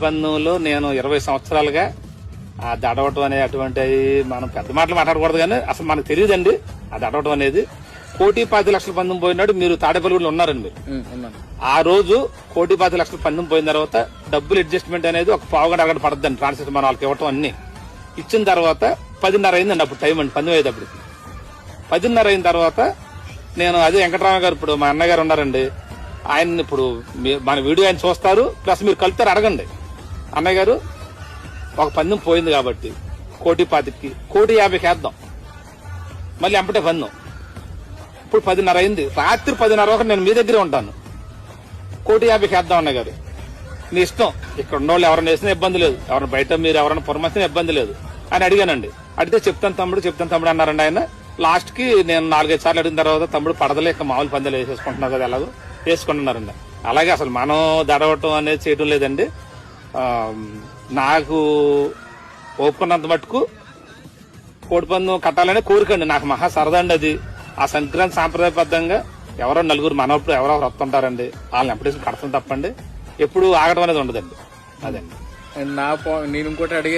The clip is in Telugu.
పందెంలో నేను 20 సంవత్సరాలుగా అది అడవటం అనే అటువంటి మనం పెద్ద మాటలు మాట్లాడకూడదు కానీ అసలు మనకు తెలియదండి అది అడవటం అనేది. 1,10,00,000 పందెం పోయినాడు మీరు తాడేపల్లిలో ఉన్నారండి మీరు. ఆ రోజు 1,10,00,000 పందెం పోయిన తర్వాత డబ్బులు అడ్జస్ట్మెంట్ అనేది ఒక పావుగంట అరగంట పడద్దండి ట్రాన్స్ఫర్ మన వాళ్ళకి ఇవ్వటం అన్ని ఇచ్చిన తర్వాత 10:30 అయిందండి అప్పుడు టైం అండి పందెం అయ్యేటప్పుడు. 10:30 అయిన తర్వాత నేను అదే వెంకటరామ గారు ఇప్పుడు మా అన్నగారు ఉన్నారండి ఆయన ఇప్పుడు మన వీడియో ఆయన చూస్తారు ప్లస్ మీరు కలుపుతారు అడగండి అన్నయ్య గారు ఒక పందెం పోయింది కాబట్టి 1,25,00,000కి 1,50,000 వేద్దాం మళ్ళీ ఎంపటే పందెం. ఇప్పుడు 10:30 అయింది రాత్రి 10:30 వరకు నేను మీ దగ్గరే ఉంటాను 1,50,000 వేద్దాం అన్నయ్య గారు మీ ఇష్టం ఇక్కడ ఉన్న వాళ్ళు ఎవరైనా వేసినా ఇబ్బంది లేదు ఎవరైనా బయట మీరు ఎవరైనా పురమాసినా ఇబ్బంది లేదు అని అడిగానండి. అడిగితే చెప్తాను తమ్ముడు అన్నారండి ఆయన. లాస్ట్ కి నేను 4-5 సార్లు అడిగిన తర్వాత తమ్ముడు పడదలే ఇక మామూలు పందెలు వేసేసుకుంటున్నారు కదా ఎలాగో వేసుకుంటున్నారండి. అలాగే అసలు మనం దడవటం అనేది చేయడం లేదండి. నాకు ఒప్పుకున్నంత మటుకు కోడి పందెం కట్టాలనే కోరికండి నాకు మహా సరదా అండి అది. ఆ సంక్రాంతి సాంప్రదాయబద్ధంగా ఎవరో నలుగురు మనప్పుడు ఎవరో వస్తుంటారండి వాళ్ళని ఎప్పుడు కడతాం తప్పండి ఎప్పుడు ఆగడం అనేది ఉండదండి. అదండి నేను ఇంకోటి అడిగేది